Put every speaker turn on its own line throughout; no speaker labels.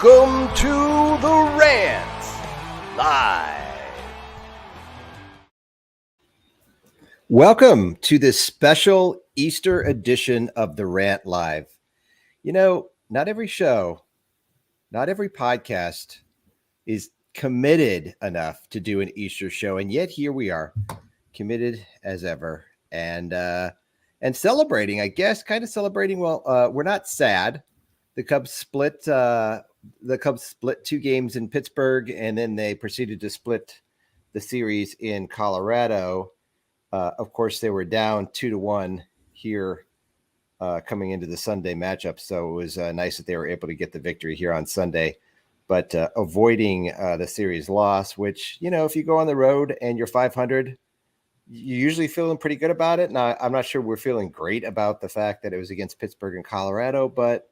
Welcome to the Rant Live. Welcome to this special Easter edition of the Rant Live. You know, not every show, not every podcast is committed enough to do an Easter show, and yet here we are, committed as ever, and celebrating. I guess, kind of celebrating. Well, we're not sad. The Cubs split 2 games in Pittsburgh, and then they proceeded to split the series in Colorado. Of course, they were down 2-1 here coming into the Sunday matchup, so it was nice that they were able to get the victory here on Sunday, but avoiding the series loss, which, you know, if you go on the road and you're 500, you're usually feeling pretty good about it. Now, I'm not sure we're feeling great about the fact that it was against Pittsburgh and Colorado, but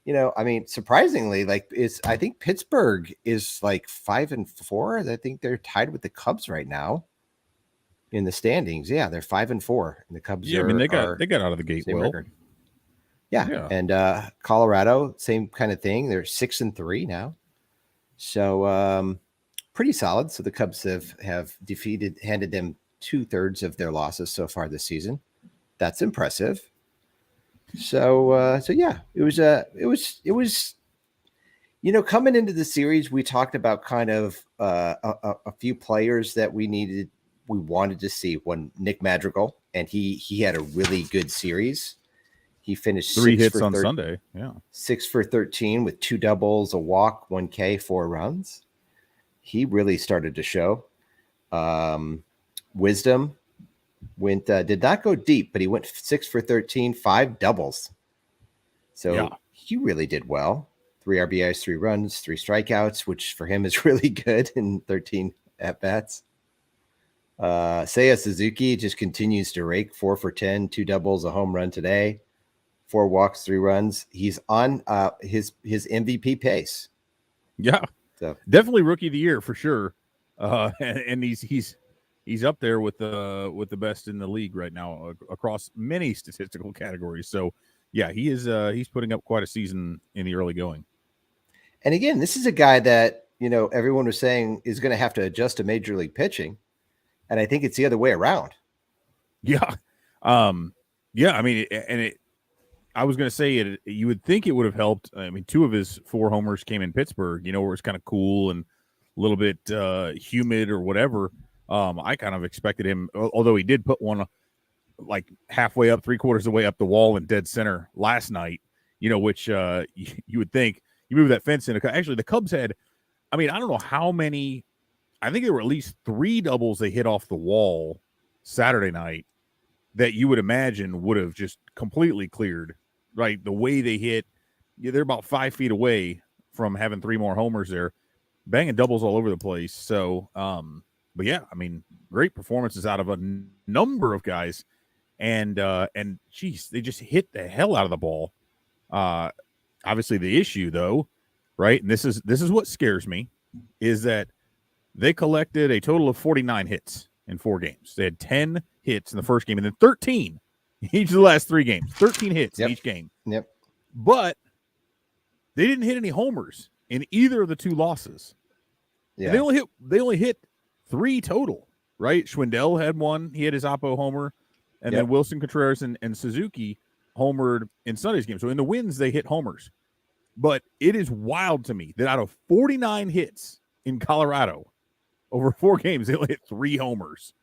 you know, I mean, surprisingly, I think Pittsburgh is like 5-4. I think they're tied with the Cubs right now in the standings. Yeah, they're 5-4, and the Cubs.
Yeah, I mean, they got out of the gate well. Record.
Yeah, and Colorado, same kind of thing. They're 6-3 now, so pretty solid. So the Cubs have handed them 2/3 of their losses so far this season. That's impressive. So yeah, it was, you know, coming into the series, we talked about kind of a few players that we wanted to see. One, Nick Madrigal, and he had a really good series. He finished
3 hits on Sunday. Yeah.
6 for 13 with 2 doubles, a walk, 1 K, 4 runs. He really started to show. Wisdom did not go deep, but he went 6 for 13, 5 doubles. So yeah, he really did well. 3 RBIs, 3 runs, 3 strikeouts, which for him is really good in 13 at-bats. Seiya Suzuki just continues to rake, 4 for 10, 2 doubles, a home run today, 4 walks, 3 runs. He's on his MVP pace.
Yeah, so definitely rookie of the year for sure. And he's up there with the best in the league right now across many statistical categories. So yeah, he's putting up quite a season in the early going.
And again, this is a guy that, you know, everyone was saying is going to have to adjust to major league pitching. And I think it's the other way around.
Yeah. Yeah. I mean, I was going to say you would think it would have helped. I mean, 2 of his 4 homers came in Pittsburgh, you know, where it's kind of cool and a little bit humid or whatever. I kind of expected him, although he did put one like halfway up, 3/4 of the way up the wall in dead center last night, you know, which you would think you move that fence in. Actually, the Cubs had, I mean, I don't know how many, I think there were at least 3 doubles they hit off the wall Saturday night that you would imagine would have just completely cleared, right? The way they hit, they're about 5 feet away from having 3 more homers there, banging doubles all over the place. So, but yeah, I mean, great performances out of a number of guys, and geez, they just hit the hell out of the ball. Obviously, the issue though, right? And this is what scares me, is that they collected a total of 49 hits in 4 games. They had 10 hits in the first game, and then 13 each of the last 3 games. 13 hits in each game.
Yep.
But they didn't hit any homers in either of the 2 losses. Yeah. And they only hit 3 total, right? Schwindel had 1. He had his Oppo homer. And then Wilson Contreras and Suzuki homered in Sunday's game. So in the wins, they hit homers. But it is wild to me that out of 49 hits in Colorado over 4 games, they only hit 3 homers.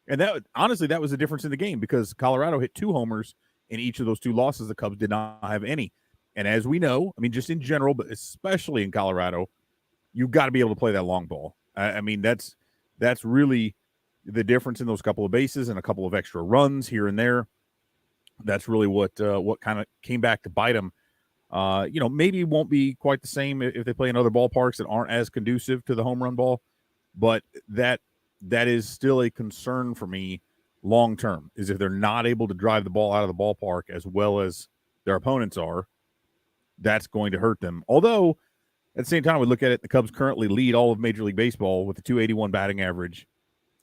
And that, honestly, that was the difference in the game, because Colorado hit 2 homers in each of those 2 losses. The Cubs did not have any. And as we know, I mean, just in general, but especially in Colorado, you've got to be able to play that long ball. I mean, that's really the difference in those couple of bases and a couple of extra runs here and there. That's really what kind of came back to bite them. You know, maybe it won't be quite the same if they play in other ballparks that aren't as conducive to the home run ball, but that is still a concern for me long term, is if they're not able to drive the ball out of the ballpark as well as their opponents are, that's going to hurt them. Although, at the same time, we look at it, the Cubs currently lead all of Major League Baseball with a .281 batting average.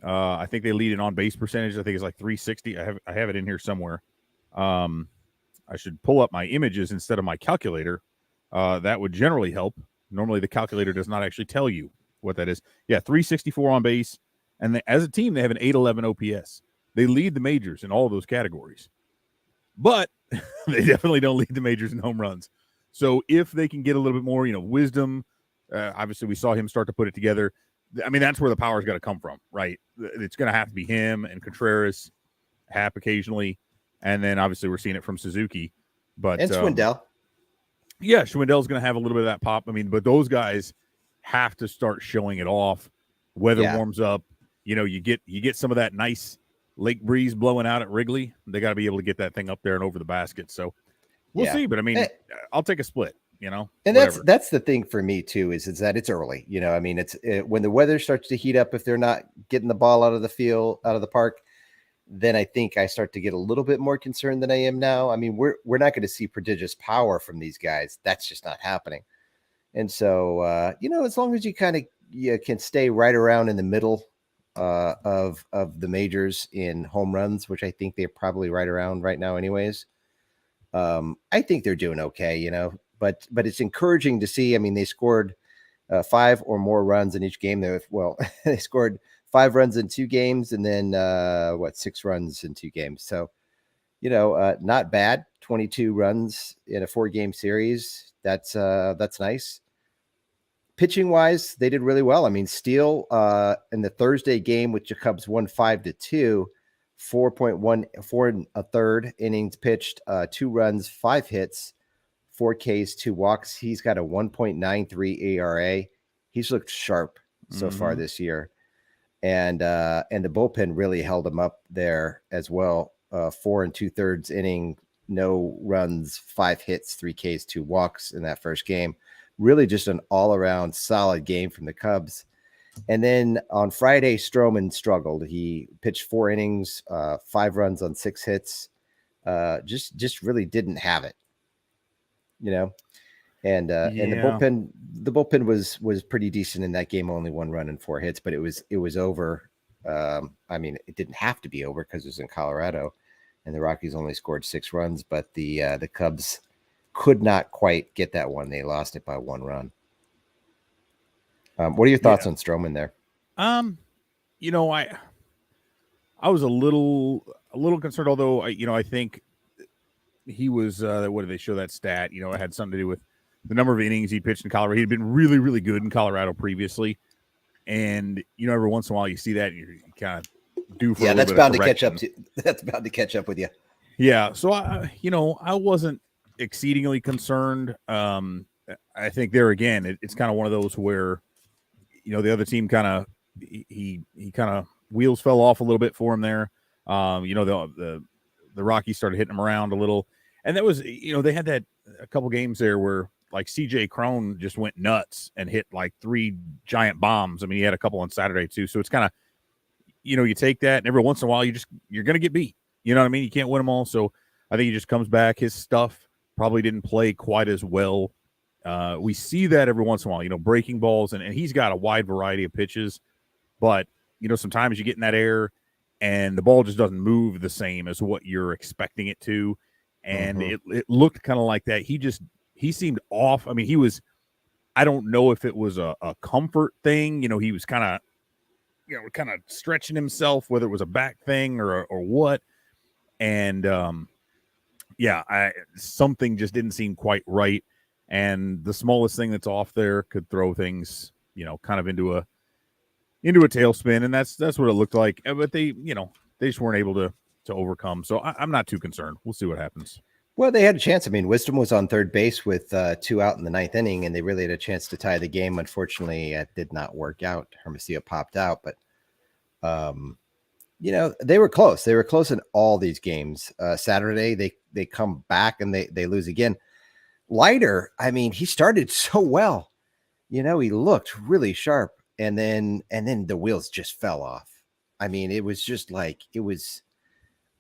I think they lead in on-base percentage. I think it's like 360. I have it in here somewhere. I should pull up my images instead of my calculator. That would generally help Normally the calculator does not actually tell you what that is. Yeah, 364 on base. And as a team, they have an 811 OPS. They lead the majors in all of those categories. But they definitely don't lead the majors in home runs. So if they can get a little bit more, wisdom, obviously we saw him start to put it together. I mean, that's where the power's got to come from, right? It's going to have to be him and Contreras, Happ occasionally. And then obviously we're seeing it from Suzuki. And
Schwindel.
Yeah, Schwindel's going to have a little bit of that pop. I mean, but those guys have to start showing it off. Weather warms up. You get some of that nice lake breeze blowing out at Wrigley. They got to be able to get that thing up there and over the basket. So we'll see. But I mean, I'll take a split. And
whatever. that's the thing for me too is that it's early. I mean, it's when the weather starts to heat up. If they're not getting the ball out of the park, then I think I start to get a little bit more concerned than I am now. I mean, we're not going to see prodigious power from these guys. That's just not happening. And so, as long as you kind of can stay right around in the middle of the majors in home runs, which I think they're probably right around right now anyways, I think they're doing okay, but it's encouraging to see. I mean, they scored 5 or more runs in each game. They scored 5 runs in 2 games and then 6 runs in 2 games. So, not bad. 22 runs in a 4-game series. That's nice. Pitching wise, they did really well. I mean, Steele in the Thursday game, which the Cubs won 5-2, 4.1 1/3 innings pitched, 2 runs, 5 hits, 4 Ks, 2 walks. He's got a 1.93 ERA. He's looked sharp so far this year. And the bullpen really held him up there as well. 4 2/3 inning, no runs, 5 hits, 3 Ks, 2 walks in that first game. Really just an all-around solid game from the Cubs. And then on Friday, Stroman struggled. He pitched 4 innings, 5 runs on 6 hits. Just really didn't have it, And the bullpen was pretty decent in that game. Only 1 run and 4 hits, but it was over. I mean, it didn't have to be over because it was in Colorado, and the Rockies only scored 6 runs. But the Cubs could not quite get that one. They lost it by 1 run. What are your thoughts on Stroman there?
I was a little concerned, although I think he was what did they show that stat? It had something to do with the number of innings he pitched in Colorado. He'd been really, really good in Colorado previously. And every once in a while you see that and you kind of do for
that's bound to catch up to that's bound to catch up with you.
Yeah. So I wasn't exceedingly concerned. I think there again, it's kind of one of those where the other team kind of he kind of wheels fell off a little bit for him there. The Rockies started hitting him around a little, and that was they had that a couple games there where like CJ Cron just went nuts and hit like 3 giant bombs. I mean, he had a couple on Saturday too. So it's kind of you take that, and every once in a while you're gonna get beat. You know what I mean? You can't win them all. So I think he just comes back. His stuff probably didn't play quite as well. We see that every once in a while, breaking balls, and he's got a wide variety of pitches, but sometimes you get in that air and the ball just doesn't move the same as what you're expecting it to. And it looked kind of like that. He seemed off. I mean, I don't know if it was a comfort thing. He was kind of stretching himself, whether it was a back thing or what. And something just didn't seem quite right. And the smallest thing that's off there could throw things, kind of into a tailspin. And that's what it looked like. But they just weren't able to overcome. So I'm not too concerned. We'll see what happens.
Well, they had a chance. I mean, Wisdom was on third base with 2 out in the 9th inning, and they really had a chance to tie the game. Unfortunately, it did not work out. Hermosillo popped out, but they were close. They were close in all these games. Saturday, they come back and they lose again. Leiter, I mean, he started so well. He looked really sharp, and then the wheels just fell off. I mean, it was just like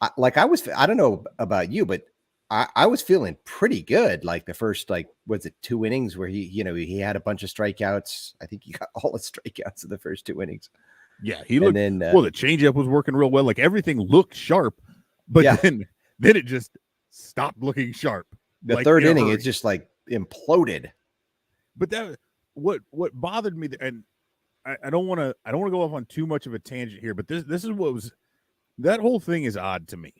I don't know about you, but I was feeling pretty good. Like the first, was it 2 innings where he had a bunch of strikeouts. I think he got all the strikeouts in the first 2 innings.
Yeah, he looked. And then, the changeup was working real well. Like everything looked sharp, but then it just stopped looking sharp.
The third inning, it just like imploded.
But that what bothered me, and I don't want to go off on too much of a tangent here, but this is what was, that whole thing is odd to me,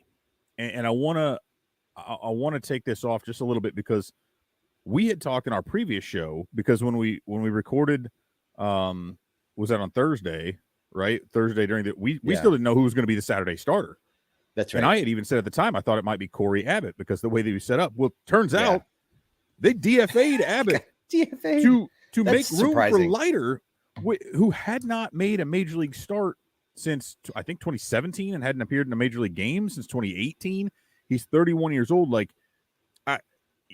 and I want to take this off just a little bit, because we had talked in our previous show, because when we recorded, was that on Thursday, right? Thursday during the we still didn't know who was going to be the Saturday starter.
That's right.
And I had even said at the time I thought it might be Corey Abbott, because the way that he was set up. Well, turns out they DFA'd Abbott to make room for Leiter, who had not made a major league start since I think 2017 and hadn't appeared in a major league game since 2018. He's 31 years old. And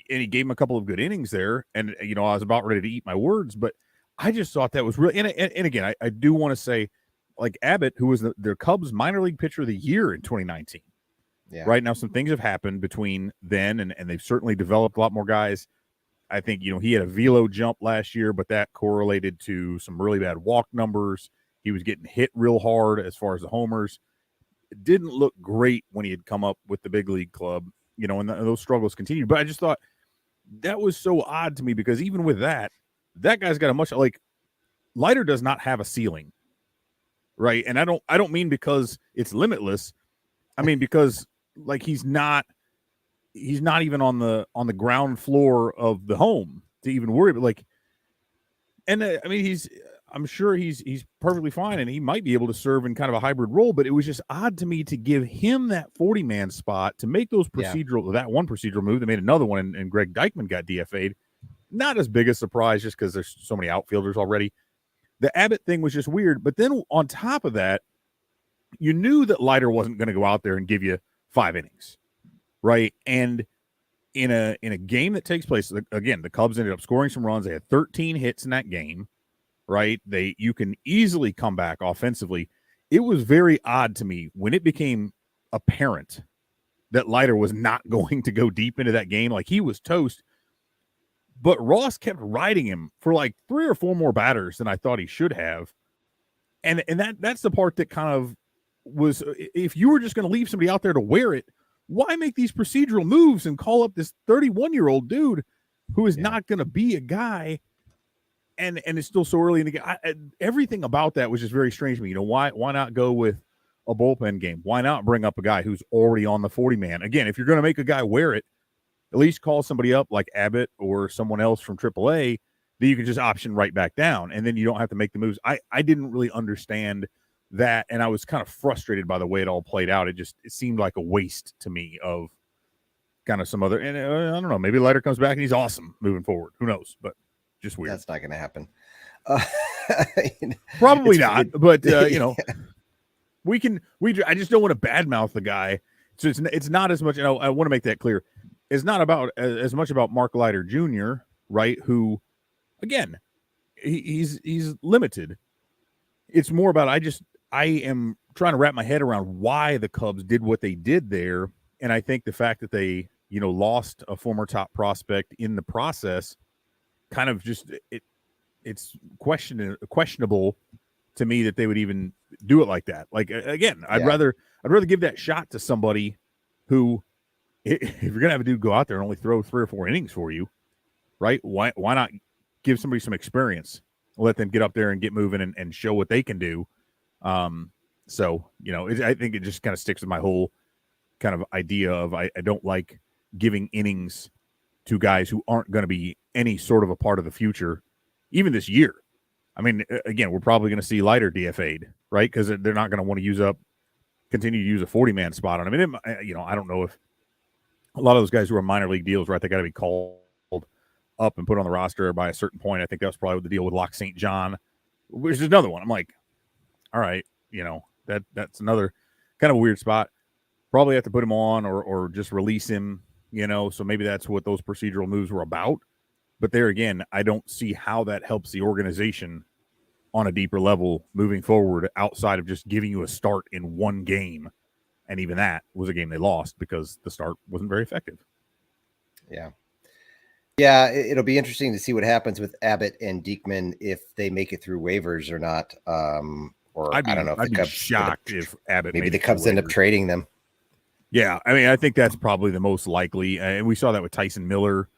he gave him a couple of good innings there. And, I was about ready to eat my words, but I just thought that was really, and again, I do want to say, like Abbott, who was their Cubs minor league pitcher of the year in 2019. Yeah. Right now, some things have happened between then, and they've certainly developed a lot more guys. I think, he had a velo jump last year, but that correlated to some really bad walk numbers. He was getting hit real hard as far as the homers. It didn't look great when he had come up with the big league club, and those struggles continued. But I just thought that was so odd to me, because even with that guy's got a much, like, Leiter does not have a ceiling. Right. And I don't mean because it's limitless. I mean, because like he's not even on the ground floor of the home to even worry about, like, and I mean, I'm sure he's perfectly fine, and he might be able to serve in kind of a hybrid role, but it was just odd to me to give him that 40-man spot to make those that one procedural move that made another one, and Greg Deichmann got DFA'd. Not as big a surprise, just because there's so many outfielders already. The Abbott thing was just weird. But then on top of that, you knew that Leiter wasn't going to go out there and give you 5 innings, right? And in a game that takes place, again, the Cubs ended up scoring some runs. They had 13 hits in that game, right? You can easily come back offensively. It was very odd to me when it became apparent that Leiter was not going to go deep into that game. Like, he was toast. But Ross kept riding him for like 3 or 4 more batters than I thought he should have. And that's the part that kind of was, if you were just going to leave somebody out there to wear it, why make these procedural moves and call up this 31-year-old dude who is not going to be a guy, and it's still so early in the game? Everything about that was just very strange to me. Why not go with a bullpen game? Why not bring up a guy who's already on the 40-man? Again, if you're going to make a guy wear it, at least call somebody up like Abbott or someone else from AAA that you can just option right back down, and then you don't have to make the moves. I didn't really understand that, and I was kind of frustrated by the way it all played out. It seemed like a waste to me of kind of some other, and I don't know, maybe Leiter comes back and he's awesome moving forward. Who knows? But just weird.
That's not going to happen.
Probably not, but I just don't want to badmouth the guy. So it's not as much, and I want to make that clear. It's not about as much about Mark Leiter Jr., right? Who, again, he's limited. It's more about I am trying to wrap my head around why the Cubs did what they did there, and I think the fact that they lost a former top prospect in the process, kind of just it's questionable to me that they would even do it like that. Like, again, I'd rather give that shot to somebody who, if you're gonna have a dude go out there and only throw 3 or 4 innings for you, right? Why not give somebody some experience, let them get up there and get moving and show what they can do? So I think it just kind of sticks with my whole kind of idea of I don't like giving innings to guys who aren't going to be any sort of a part of the future, even this year. I mean, again, we're probably going to see Leiter DFA'd, right? Because they're not going to want to continue to use a 40-man spot on him. I don't know if a lot of those guys who are minor league deals, right, they got to be called up and put on the roster by a certain point. I think that was probably the deal with Locke St. John, which is another one. I'm like, all right, that's another kind of a weird spot. Probably have to put him on or just release him, so maybe that's what those procedural moves were about. But there again, I don't see how that helps the organization on a deeper level moving forward outside of just giving you a start in one game. And even that was a game they lost because the start wasn't very effective.
Yeah. Yeah, it'll be interesting to see what happens with Abbott and Deichmann if they make it through waivers or not. I don't know if
I'd
the Cubs
be shocked if Abbott
maybe the Cubs end up trading them.
Yeah, I mean, I think that's probably the most likely. And we saw that with Tyson Miller,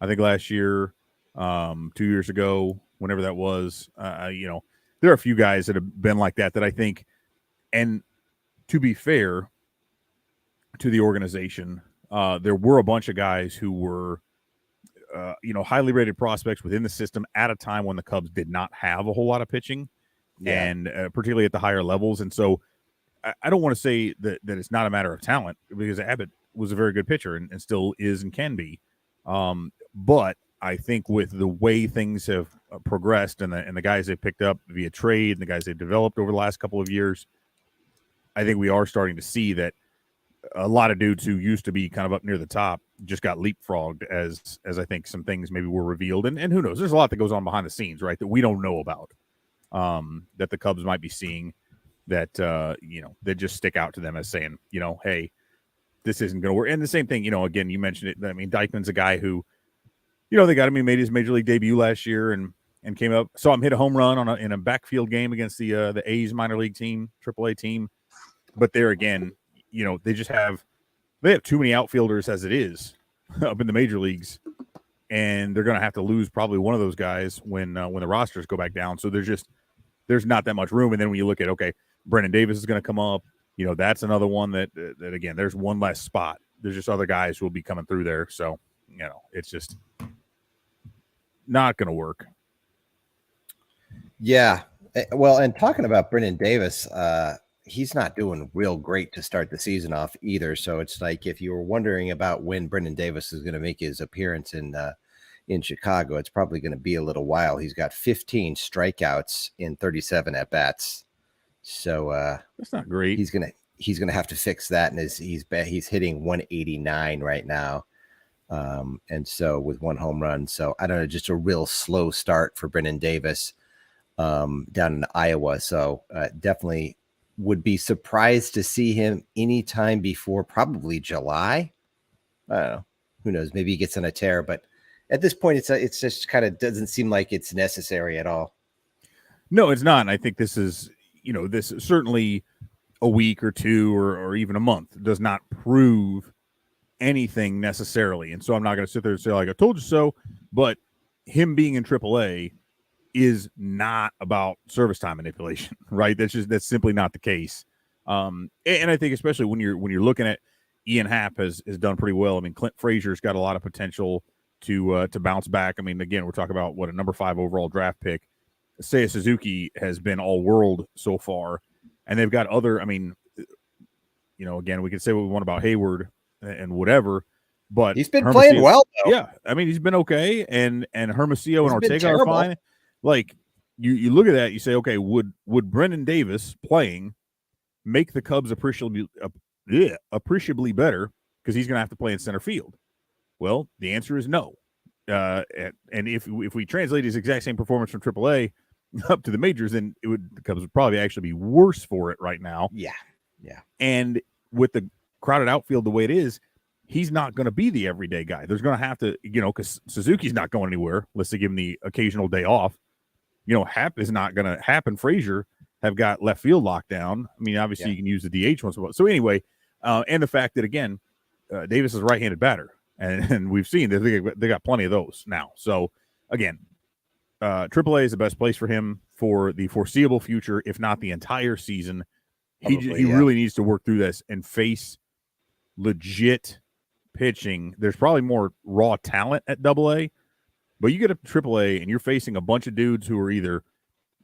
I think last year, 2 years ago. whenever that was. There are a few guys that have been like that I think, and to be fair to the organization, there were a bunch of guys who were, highly rated prospects within the system at a time when the Cubs did not have a whole lot of pitching, and particularly at the higher levels. And so I don't want to say that it's not a matter of talent, because Abbott was a very good pitcher and still is and can be. But I think with the way things have progressed and the guys they picked up via trade and the guys they've developed over the last couple of years, I think we are starting to see that a lot of dudes who used to be kind of up near the top just got leapfrogged as I think some things maybe were revealed. And who knows, there's a lot that goes on behind the scenes, right, that we don't know about, that the Cubs might be seeing that, that just stick out to them as saying, hey, this isn't going to work. And the same thing, again, you mentioned it. I mean, Dykman's a guy who, they got him. He made his major league debut last year and came up, saw him hit a home run in a backfield game against the A's minor league team, AAA team. But there again, they have too many outfielders as it is up in the major leagues, and they're going to have to lose probably one of those guys when the rosters go back down. So there's not that much room. And then when you look at, okay, Brennan Davis is going to come up, that's another one that again, there's one less spot. There's just other guys who will be coming through there. So, it's just not going to work.
Yeah. Well, and talking about Brennan Davis, he's not doing real great to start the season off either. So it's like, if you were wondering about when Brennan Davis is going to make his appearance in Chicago, it's probably going to be a little while. He's got 15 strikeouts in 37 at bats. So
that's not great.
He's gonna have to fix that, and he's hitting 189 right now, and so with one home run. So I don't know, just a real slow start for Brennan Davis down in Iowa. So definitely would be surprised to see him anytime before probably July. I don't know. Who knows? Maybe he gets on a tear, but at this point, it's just kind of doesn't seem like it's necessary at all.
No, it's not. And I think this is, this is certainly a week or two or even a month does not prove anything necessarily. And so I'm not going to sit there and say, like, I told you so. But him being in AAA is not about service time manipulation, right? That's simply not the case. And I think especially when you're looking at Ian Happ has done pretty well. I mean, Clint Frazier's got a lot of potential to bounce back. I mean, again, we're talking about a number 5 overall draft pick. Seiya Suzuki has been all world so far, and they've got other. I mean, again, we can say what we want about Hayward and whatever, but
he's been playing well, though.
Yeah, I mean, he's been okay, and Hermosillo and Ortega are fine. Like you look at that, you say, okay, would Brennan Davis playing make the Cubs appreciably better because he's going to have to play in center field? Well, the answer is no. And if we translate his exact same performance from AAA up to the majors, then the Cubs would probably actually be worse for it right now.
Yeah.
And with the crowded outfield the way it is, he's not going to be the everyday guy. There's going to have to, because Suzuki's not going anywhere unless they give him the occasional day off. Happ is not going to. Happ and Frazier have got left field locked down. I mean, obviously you can use the DH once in a while. So anyway, and the fact that again, Davis is a right-handed batter. And we've seen that they got plenty of those now. So, again, AAA is the best place for him for the foreseeable future, if not the entire season. He really needs to work through this and face legit pitching. There's probably more raw talent at AA, but you get up to AAA and you're facing a bunch of dudes who are either,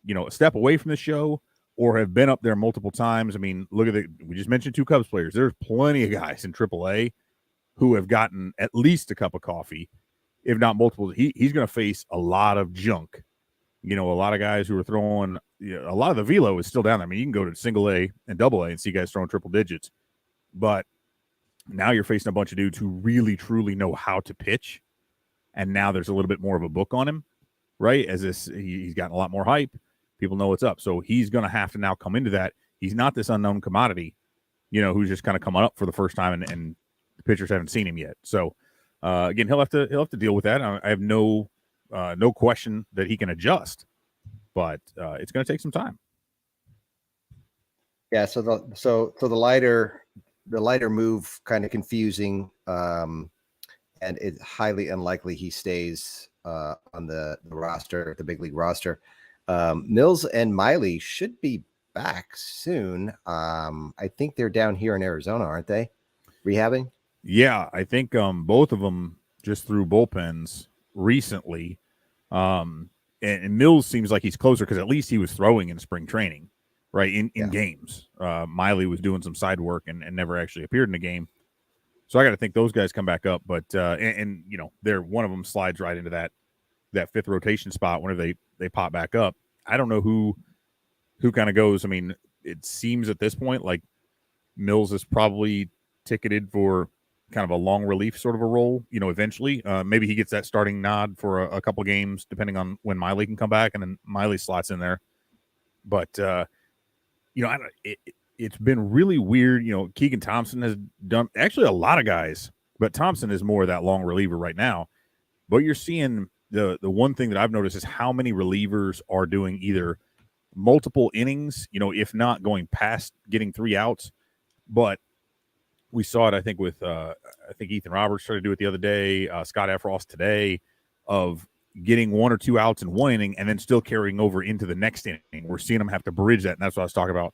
a step away from the show or have been up there multiple times. I mean, look at we just mentioned 2 Cubs players. There's plenty of guys in AAA who have gotten at least a cup of coffee, if not multiple. He's going to face a lot of junk. A lot of guys who are throwing, a lot of the velo is still down there. I mean, you can go to single A and double A and see guys throwing triple digits. But now you're facing a bunch of dudes who really, truly know how to pitch. And now there's a little bit more of a book on him, right? He's gotten a lot more hype. People know what's up. So he's going to have to now come into that. He's not this unknown commodity, who's just kind of coming up for the first time and the pitchers haven't seen him yet. So again, he'll have to deal with that. I have no question that he can adjust, but it's going to take some time.
Yeah. So the lighter move kind of confusing. and it's highly unlikely he stays on the roster, the big league roster. Mills and Miley should be back soon. I think they're down here in Arizona, aren't they? Rehabbing?
Yeah, I think both of them just threw bullpens recently. And Mills seems like he's closer because at least he was throwing in spring training, right, in games. Miley was doing some side work and never actually appeared in a game. So I got to think those guys come back up. But, and you know, they're one of them slides right into that fifth rotation spot whenever they pop back up. I don't know who kind of goes. I mean, it seems at this point like Mills is probably ticketed for kind of a long relief sort of a role, you know, eventually. Maybe he gets that starting nod for a couple games, depending on when Miley can come back, and then Miley slots in there. But, you know, it's been really weird. You know, Keegan Thompson has done actually a lot of guys, but Thompson is more of that long reliever right now. But you're seeing the one thing that I've noticed is how many relievers are doing either multiple innings, you know, if not going past getting 3 outs. But we saw it, I think, with I think Ethan Roberts tried to do it the other day, Scott Effross today, of getting 1 or 2 outs in one inning and then still carrying over into the next inning. We're seeing them have to bridge that, and that's what I was talking about,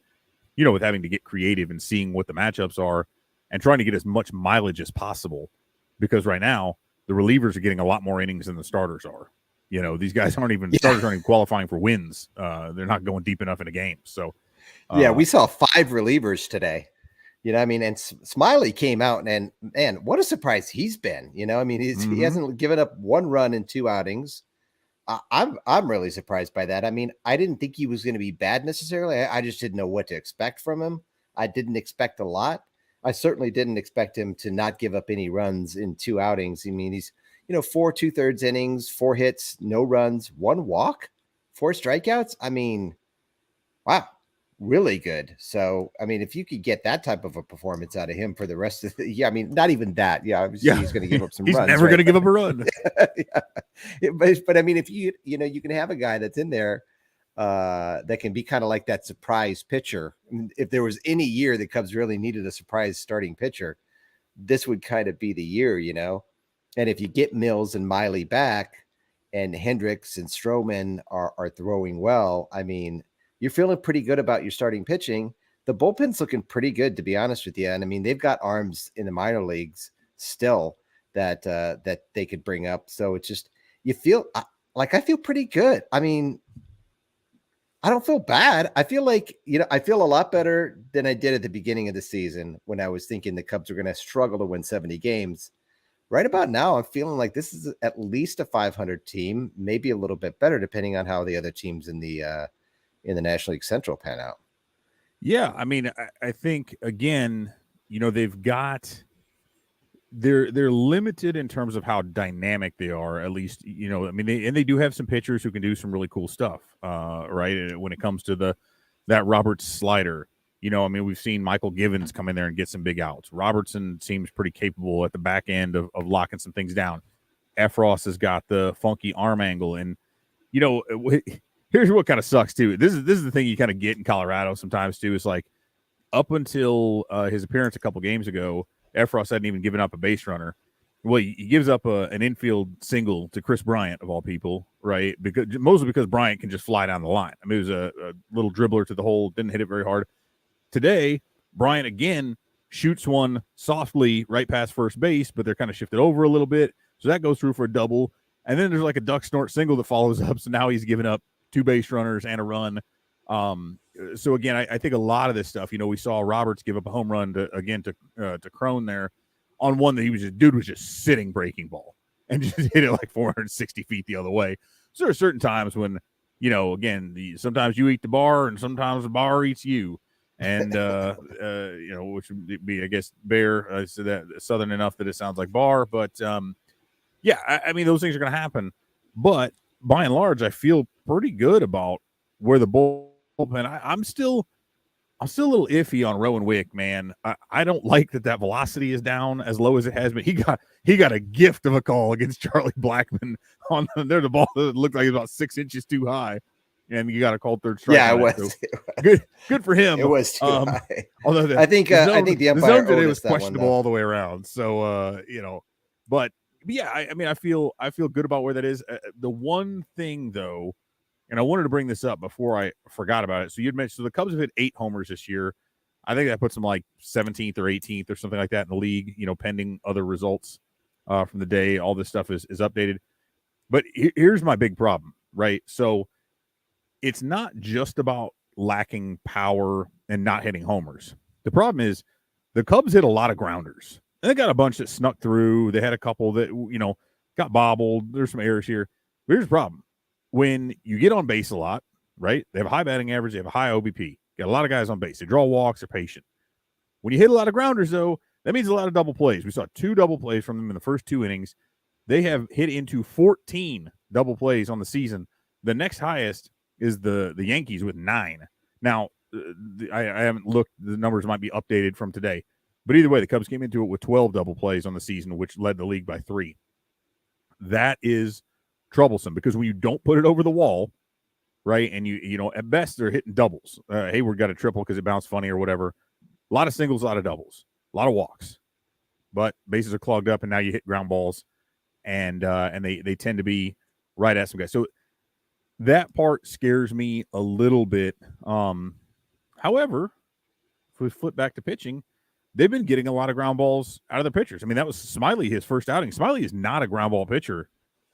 you know, with having to get creative and seeing what the matchups are and trying to get as much mileage as possible, because right now the relievers are getting a lot more innings than the starters are. You know, these guys aren't even starters aren't even qualifying for wins. They're not going deep enough into games. So,
we saw 5 relievers today. You know, I mean, and Smiley came out, and man, what a surprise he's been. You know, I mean, he hasn't given up 1 run in 2 outings. I'm really surprised by that. I mean, I didn't think he was going to be bad necessarily. I just didn't know what to expect from him. I didn't expect a lot. I certainly didn't expect him to not give up any runs in 2 outings. I mean, he's, you know, 4 2/3 innings, 4 hits, no runs, 1 walk, 4 strikeouts. I mean, wow, really good. So, I mean, if you could get that type of a performance out of him for the rest of the, I mean, not even that. Yeah, obviously he's going to give up some
he's
runs.
He's never going to give up a run.
But I mean, if you know, you can have a guy that's in there that can be kind of like that surprise pitcher. I mean, if there was any year the Cubs really needed a surprise starting pitcher, this would kind of be the year, you know. And if you get Mills and Miley back, and Hendricks and Stroman are throwing well, I mean, you're feeling pretty good about your starting pitching. The bullpen's looking pretty good, to be honest with you. And I mean, they've got arms in the minor leagues still that they could bring up. So it's just, you feel like, I feel pretty good. I mean, I don't feel bad. I feel like, you know, I feel a lot better than I did at the beginning of the season when I was thinking the Cubs were going to struggle to win 70 games. Right about now, I'm feeling like this is at least a 500 team, maybe a little bit better, depending on how the other teams in the National League Central pan out.
Yeah, I mean, I think, again, you know, they're limited in terms of how dynamic they are, at least, you know, I mean, they do have some pitchers who can do some really cool stuff, right? When it comes to that Roberts slider, you know, I mean, we've seen Michael Givens come in there and get some big outs. Robertson seems pretty capable at the back end of locking some things down. Effross has got the funky arm angle, and, you know, here's what kind of sucks too. This is the thing you kind of get in Colorado sometimes too. It's like, up until his appearance a couple games ago, Effross hadn't even given up a base runner. Well, he gives up an infield single to Chris Bryant, of all people, right? Mostly because Bryant can just fly down the line. I mean, it was a little dribbler to the hole, didn't hit it very hard. Today, Bryant again shoots one softly right past first base, but they're kind of shifted over a little bit. So that goes through for a double. And then there's like a duck snort single that follows up. So now he's given up 2 base runners and a run. So again, I think a lot of this stuff, you know, we saw Roberts give up a home run to Crone there on one that dude was just sitting breaking ball and just hit it like 460 feet the other way. So there are certain times when, you know, again, sometimes you eat the bar and sometimes the bar eats you. And, you know, which would be, I guess, Bear, so that Southern enough that it sounds like bar. But, yeah, I mean, those things are going to happen. But by and large, I feel pretty good about where the bullpen. I'm still a little iffy on Rowan Wick, man. I don't like that velocity is down as low as it has been. He got a gift of a call against Charlie Blackmon on there. The ball that looked like it was about 6 inches too high, and you got a called third strike.
Yeah, it was.
So good for him.
It was too high. Although I think the umpire
zone today was
that
questionable all the way around. So you know, but I mean, I feel good about where that is. The one thing though, and I wanted to bring this up before I forgot about it. So you'd mentioned, so the Cubs have hit 8 homers this year. I think that puts them like 17th or 18th or something like that in the league, pending other results from the day. All this stuff is updated. But here's my big problem, right? So it's not just about lacking power and not hitting homers. The problem is the Cubs hit a lot of grounders. And they got a bunch that snuck through. They had a couple that, got bobbled. There's some errors here. But here's the problem. When you get on base a lot, right? They have a high batting average. They have a high OBP. Got a lot of guys on base. They draw walks. They're patient. When you hit a lot of grounders, though, that means a lot of double plays. We saw 2 double plays from them in the first 2 innings. They have hit into 14 double plays on the season. The next highest is the Yankees with 9. Now, I haven't looked. The numbers might be updated from today. But either way, the Cubs came into it with 12 double plays on the season, which led the league by 3. That is troublesome because when you don't put it over the wall, right, and you at best they're hitting doubles. Hayward got a triple because it bounced funny or whatever. A lot of singles, a lot of doubles, a lot of walks. But bases are clogged up, and now you hit ground balls, and they tend to be right at some guys. So that part scares me a little bit. However, if we flip back to pitching, they've been getting a lot of ground balls out of the pitchers. I mean, that was Smiley, his first outing. Smiley is not a ground ball pitcher,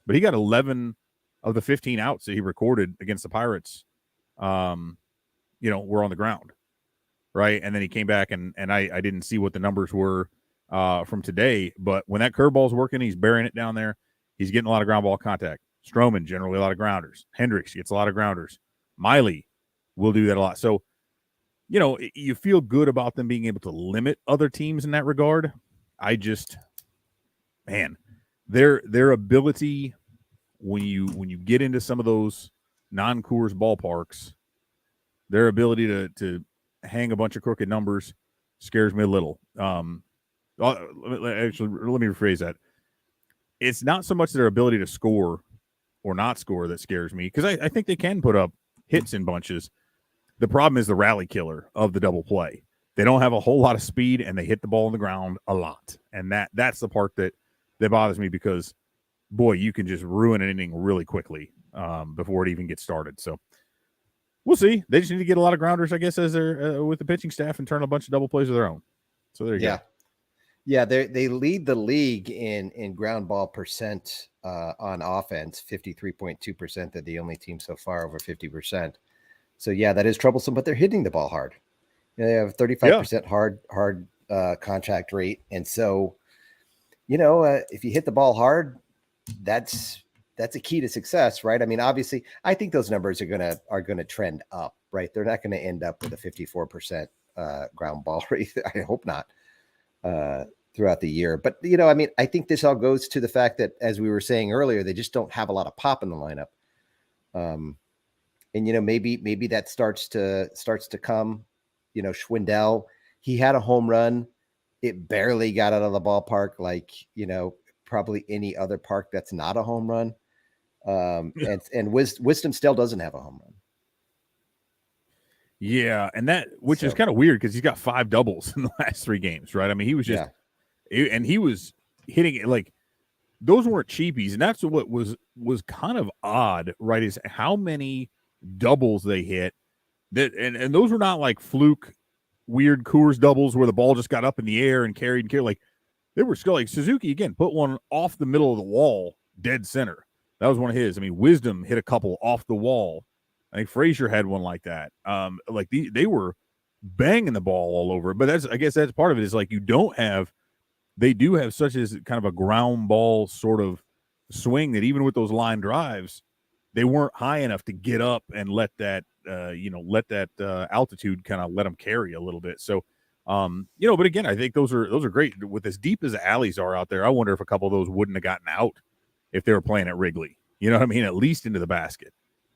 but he got 11 of the 15 outs that he recorded against the Pirates, were on the ground, right? And then he came back, and I didn't see what the numbers were from today, but when that curveball's working, he's burying it down there. He's getting a lot of ground ball contact. Stroman, generally a lot of grounders. Hendricks gets a lot of grounders. Miley will do that a lot. So, you feel good about them being able to limit other teams in that regard. I just, man, their ability when you get into some of those non-Coors ballparks, their ability to hang a bunch of crooked numbers scares me a little. Actually, let me rephrase that. It's not so much their ability to score or not score that scares me, because I think they can put up hits in bunches. The problem is the rally killer of the double play. They don't have a whole lot of speed, and they hit the ball on the ground a lot. And that's the part that bothers me, because, boy, you can just ruin an inning really quickly before it even gets started. So we'll see. They just need to get a lot of grounders, I guess, as they're with the pitching staff, and turn a bunch of double plays of their own. So there you go.
Yeah, they lead the league in ground ball percent on offense, 53.2%. They're the only team so far over 50%. So, yeah, that is troublesome, but they're hitting the ball hard. They have 35% hard contact rate. And so, if you hit the ball hard, that's a key to success, right? I mean, obviously, I think those numbers are gonna trend up, right? They're not going to end up with a 54% ground ball rate. I hope not throughout the year. But, I think this all goes to the fact that, as we were saying earlier, they just don't have a lot of pop in the lineup. And maybe that starts to come. Schwindel, he had a home run. It barely got out of the ballpark, like probably any other park that's not a home run. And Wisdom still doesn't have a home run.
Yeah, and which is kind of weird, because he's got 5 doubles in the last 3 games, right? I mean, he was just, and he was hitting it like those weren't cheapies, and that's what was kind of odd, right? Is how many doubles they hit, that and those were not like fluke weird Coors doubles where the ball just got up in the air and carried. Like, they were still, like, Suzuki again put one off the middle of the wall, dead center. That was one of his. I mean, Wisdom hit a couple off the wall. I think Frazier had one like that. They were banging the ball all over. But I guess that's part of it, is like they do have such as kind of a ground ball sort of swing that even with those line drives, they weren't high enough to get up and let that altitude kind of let them carry a little bit. So, but again, I think those are great. With as deep as the alleys are out there, I wonder if a couple of those wouldn't have gotten out if they were playing at Wrigley. You know what I mean? At least into the basket,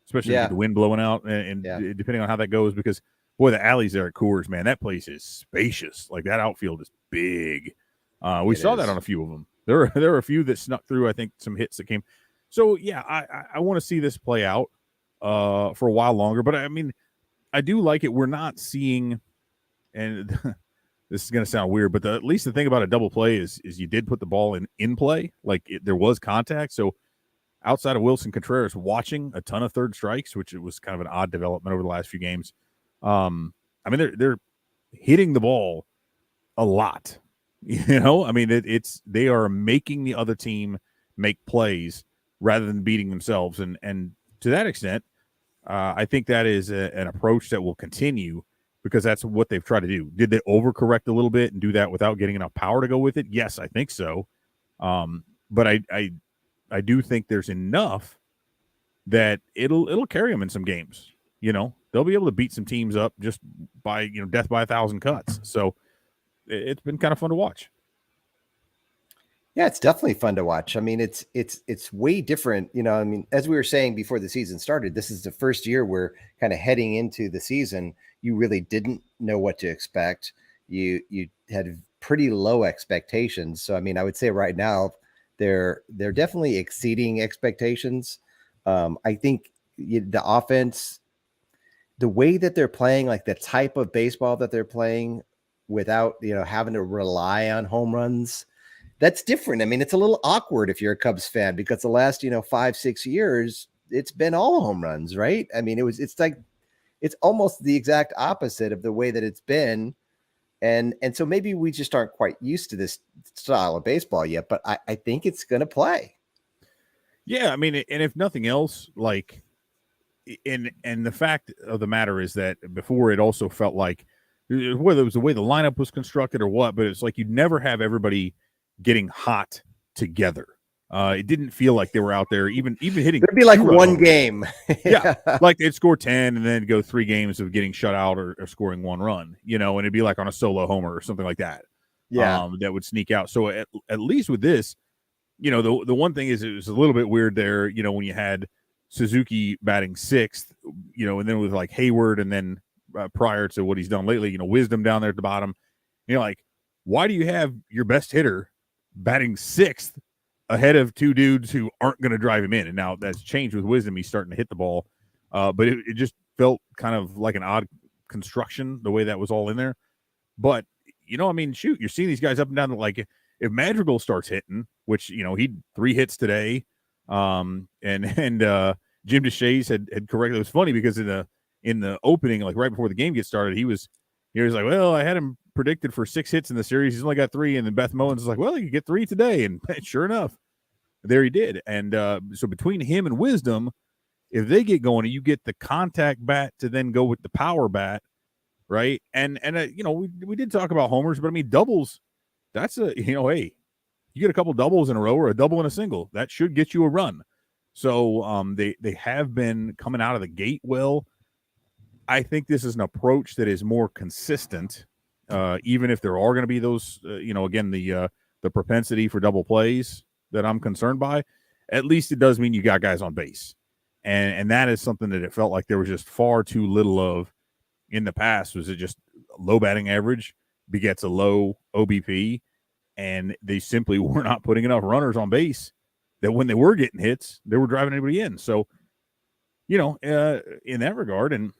especially with the wind blowing out and depending on how that goes, because, boy, the alleys there at Coors, man, that place is spacious. Like, that outfield is big. We saw that on a few of them. There were a few that snuck through, I think, some hits that came. So, yeah, I want to see this play out for a while longer. But, I mean, I do like it. We're not seeing – and this is going to sound weird, but at least the thing about a double play is you did put the ball in play. Like there was contact. So outside of Wilson Contreras watching a ton of third strikes, which it was kind of an odd development over the last few games. I mean, they're hitting the ball a lot. You know, I mean, they are making the other team make plays rather than beating themselves. And to that extent, I think that is an approach that will continue because that's what they've tried to do. Did they overcorrect a little bit and do that without getting enough power to go with it? Yes, I think so. But I do think there's enough that it'll carry them in some games. You know, they'll be able to beat some teams up just by, death by 1,000 cuts. So it's been kind of fun to watch.
Yeah, it's definitely fun to watch. I mean, it's way different. I mean, as we were saying before the season started, this is the first year we're kind of heading into the season. You really didn't know what to expect. You had pretty low expectations. So, I mean, I would say right now they're definitely exceeding expectations. I think the offense, the way that they're playing, like the type of baseball that they're playing without, having to rely on home runs, that's different. I mean, it's a little awkward if you're a Cubs fan because the last, 5-6 years, it's been all home runs, right? I mean, it's almost the exact opposite of the way that it's been. And so maybe we just aren't quite used to this style of baseball yet, but I think it's going to play.
Yeah. I mean, and if nothing else, like, and the fact of the matter is that before it also felt like, whether it was the way the lineup was constructed or what, but it's like you'd never have everybody getting hot together. It didn't feel like they were out there even hitting.
It'd be like one game.
Yeah. Like they'd score 10 and then go 3 games of getting shut out or scoring 1 run, and it'd be like on a solo homer or something like that.
Yeah.
That would sneak out. So at least with this, the one thing is it was a little bit weird there, when you had Suzuki batting 6th, and then with like Hayward and then prior to what he's done lately, Wisdom down there at the bottom, like, why do you have your best hitter batting 6th ahead of 2 dudes who aren't going to drive him in? And now that's changed with Wisdom. He's starting to hit the ball. But it just felt kind of like an odd construction, the way that was all in there. But, I mean, shoot, you're seeing these guys up and down. Like if Madrigal starts hitting, which, he 3 hits today. And Jim DeShays had corrected. It was funny because in the opening, like right before the game gets started, he was like, well, I had him predicted for 6 hits in the series. He's only got 3. And then Beth Mowins was like, well, he could get 3 today. And sure enough, there he did. And so between him and Wisdom, if they get going, you get the contact bat to then go with the power bat, right? And we did talk about homers, but I mean, doubles, that's hey, you get a couple doubles in a row or a double and a single, that should get you a run. So they have been coming out of the gate well. I think this is an approach that is more consistent, even if there are going to be those, again, the propensity for double plays that I'm concerned by. At least it does mean you got guys on base. And that is something that it felt like there was just far too little of in the past. Was it just low batting average begets a low OBP, and they simply were not putting enough runners on base that when they were getting hits, they were driving anybody in. So, in that regard, and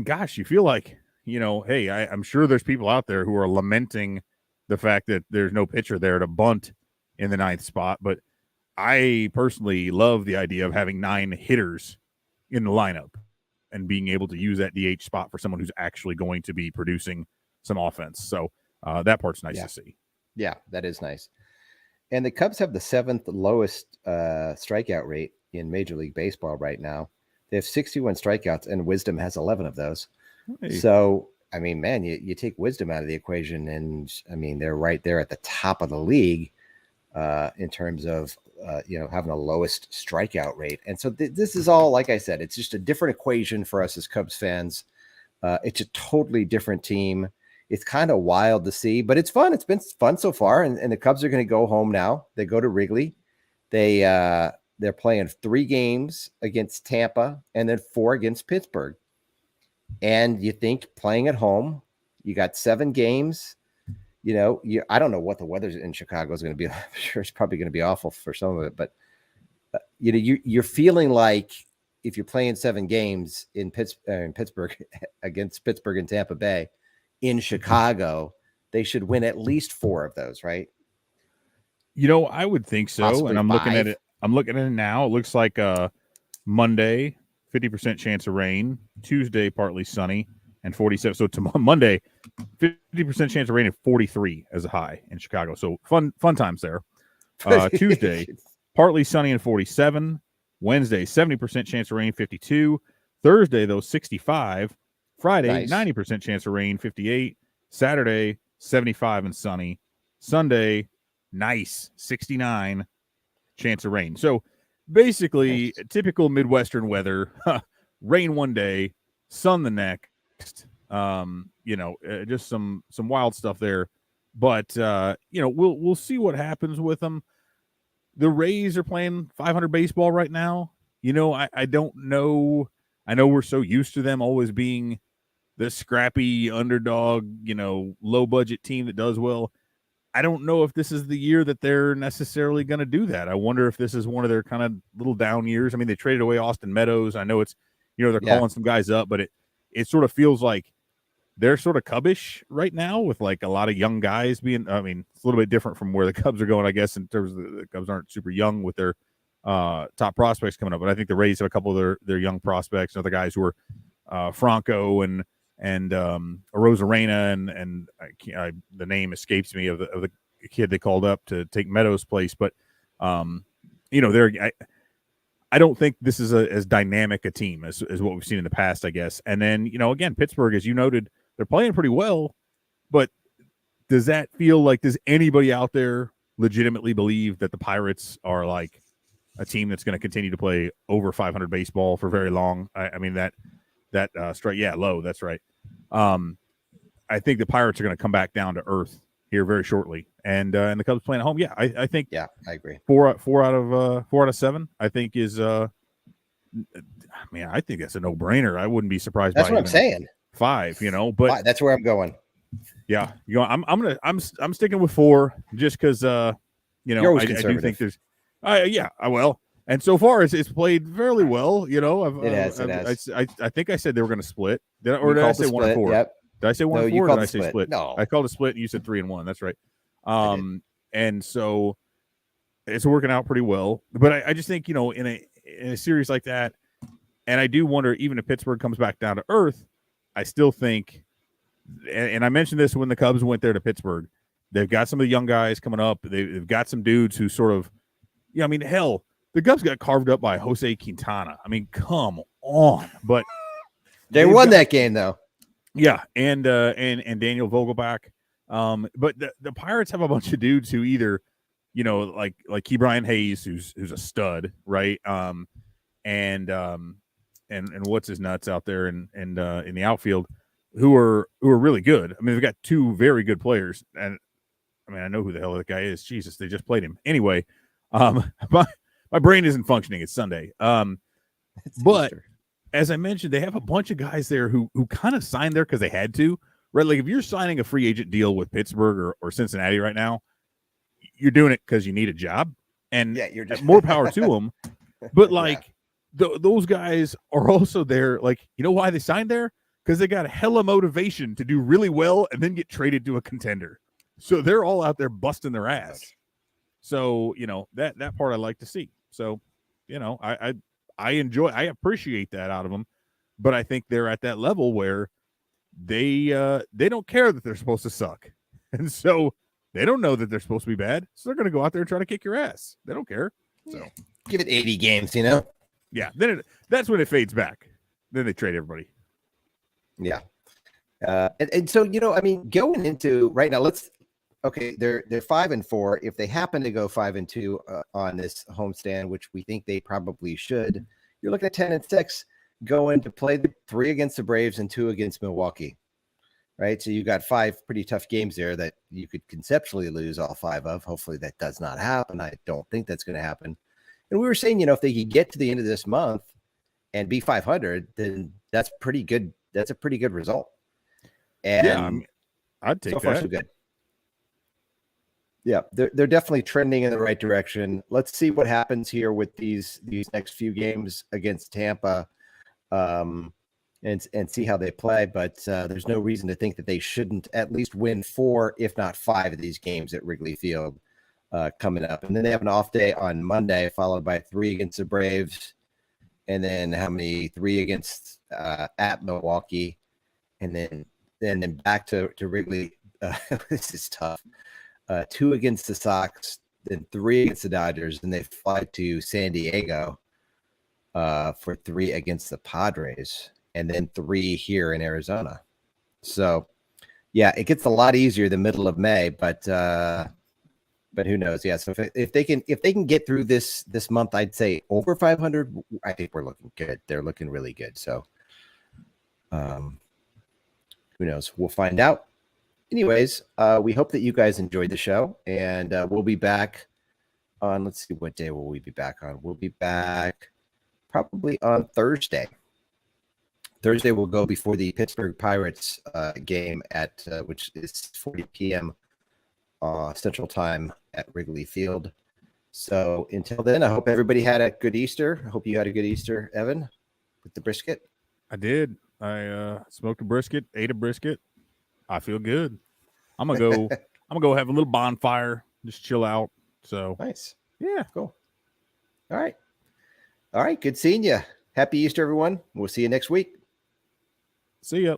gosh, you feel like, hey, I'm sure there's people out there who are lamenting the fact that there's no pitcher there to bunt in the 9th spot. But I personally love the idea of having 9 hitters in the lineup and being able to use that DH spot for someone who's actually going to be producing some offense. So that part's nice to see.
Yeah, that is nice. And the Cubs have the 7th lowest strikeout rate in Major League Baseball right now. They have 61 strikeouts, and Wisdom has 11 of those. Hey. So, I mean, man, you take Wisdom out of the equation, and I mean, they're right there at the top of the league in terms of, having the lowest strikeout rate. And so this is all, like I said, it's just a different equation for us as Cubs fans. It's a totally different team. It's kind of wild to see, but it's fun. It's been fun so far. And the Cubs are going to go home now. They go to Wrigley. They're playing 3 games against Tampa and then 4 against Pittsburgh. And you think playing at home, you got 7 games. I don't know what the weather in Chicago is going to be. I'm sure it's probably going to be awful for some of it, but you're feeling like if you're playing 7 games in Pittsburgh against Pittsburgh and Tampa Bay in Chicago, they should win at least 4 of those, right?
I would think so.
Possibly
and I'm
5.
looking at it. I'm looking at it now. It looks like Monday, 50% chance of rain. Tuesday, partly sunny and 47. So to Monday, 50% chance of rain and 43 as a high in Chicago. So fun times there. Tuesday, partly sunny and 47. Wednesday, 70% chance of rain, 52. Thursday, though, 65. Friday, 90% chance of rain, 58. Saturday, 75 and sunny. Sunday, nice, 69 chance of rain. So basically, typical Midwestern weather. Rain one day, sun the next. Just some wild stuff there. But we'll see what happens with them. The Rays are playing 500 baseball right now. I don't know. I know we're so used to them always being the scrappy underdog, low budget team that does well. I don't know if this is the year that they're necessarily going to do that. I wonder if this is one of their kind of little down years. I mean, they traded away Austin Meadows. I know it's, they're calling some guys up, but it sort of feels like they're sort of Cubbish right now with like a lot of young guys being, I mean, it's a little bit different from where the Cubs are going, I guess, in terms of the Cubs aren't super young with their top prospects coming up. But I think the Rays have a couple of their young prospects, other guys who are Franco and Rosarena and the name escapes me of the kid they called up to take Meadows' place. But, I don't think this is as dynamic a team as what we've seen in the past, I guess. And then, again, Pittsburgh, as you noted, they're playing pretty well, but does that feel like, does anybody out there legitimately believe that the Pirates are like a team that's going to continue to play over 500 baseball for very long? I mean, that strike, low, that's right. I think the Pirates are going to come back down to earth here very shortly, and the Cubs playing at home. Yeah, I think. Yeah,
I agree.
4 out of 7, I think is. I think that's a no-brainer. I wouldn't be surprised.
That's
by
what I'm saying.
5, but
that's where I'm going.
Yeah, I'm sticking with 4 just because I do think there's. And so far it's played fairly well.
It has.
I think I said they were going to split. Did I say 1 and 4?
Yep.
Did I say 1 and 4? Or did I say split?
No,
I called a split. And you said 3 and 1. That's right. And so it's working out pretty well. But I just think in a series like that, and I do wonder, even if Pittsburgh comes back down to earth, I still think, and I mentioned this when the Cubs went there to Pittsburgh, they've got some of the young guys coming up. They've got some dudes who sort of, hell, the Cubs got carved up by Jose Quintana. I mean, come on. But
they won that game though.
Yeah, and Daniel Vogelbach. But the Pirates have a bunch of dudes who either, like Ke'Bryan Hayes, who's a stud, right? And what's his nuts out there in the outfield, who are really good. I mean, they've got 2 very good players, and I mean, I know who the hell that guy is. Jesus, they just played him anyway. My brain isn't functioning. It's Sunday. But Easter. As I mentioned, they have a bunch of guys there who kind of signed there because they had to, right? Like if you're signing a free agent deal with Pittsburgh or Cincinnati right now, you're doing it because you need a job, and you're just more power to them. But those guys are also there. Like, why they signed there? Because they got hella motivation to do really well and then get traded to a contender. So they're all out there busting their ass. So, that part I like to see. So, I appreciate that out of them, but I think they're at that level where they don't care that they're supposed to suck. And so they don't know that they're supposed to be bad. So they're going to go out there and try to kick your ass. They don't care. So
give it 80 games,
Yeah. Then that's when it fades back. Then they trade everybody.
Yeah. And so, going into right now, they're 5 and 4. If they happen to go 5 and 2 on this homestand, which we think they probably should, you're looking at 10 and 6 going to play the 3 against the Braves and 2 against Milwaukee, right? So you got 5 pretty tough games there that you could conceptually lose all 5 of. Hopefully that does not happen. I don't think that's going to happen. And we were saying, if they could get to the end of this month and be 500, then that's pretty good. That's a pretty good result. And
I'd take
so far,
that.
So good. Yeah, they're definitely trending in the right direction. Let's see what happens here with these next few games against Tampa. and see how they play. But there's no reason to think that they shouldn't at least win 4, if not 5 of these games at Wrigley Field coming up. And then they have an off day on Monday, followed by 3 against the Braves. And then how many? 3 against at Milwaukee. And then back to Wrigley. This is tough. 2 against the Sox, then 3 against the Dodgers. And they fly to San Diego for 3 against the Padres. And then 3 here in Arizona. So, yeah, it gets a lot easier the middle of May, but who knows? Yeah, so if they can get through this month, I'd say over 500. I think we're looking good. They're looking really good. So, who knows? We'll find out. Anyways, we hope that you guys enjoyed the show, and we'll be back on. Let's see, what day will we be back on? We'll be back probably on Thursday. Thursday will go before the Pittsburgh Pirates game at which is 40 p.m. Central Time at Wrigley Field. So until then, I hope everybody had a good Easter. I hope you had a good Easter, Evan, with the brisket.
I did. I smoked a brisket, ate a brisket. I feel good. I'm gonna go. I'm gonna go have a little bonfire, just chill out. So
nice.
Yeah,
cool. All right. Good seeing you. Happy Easter, everyone. We'll see you next week.
See ya.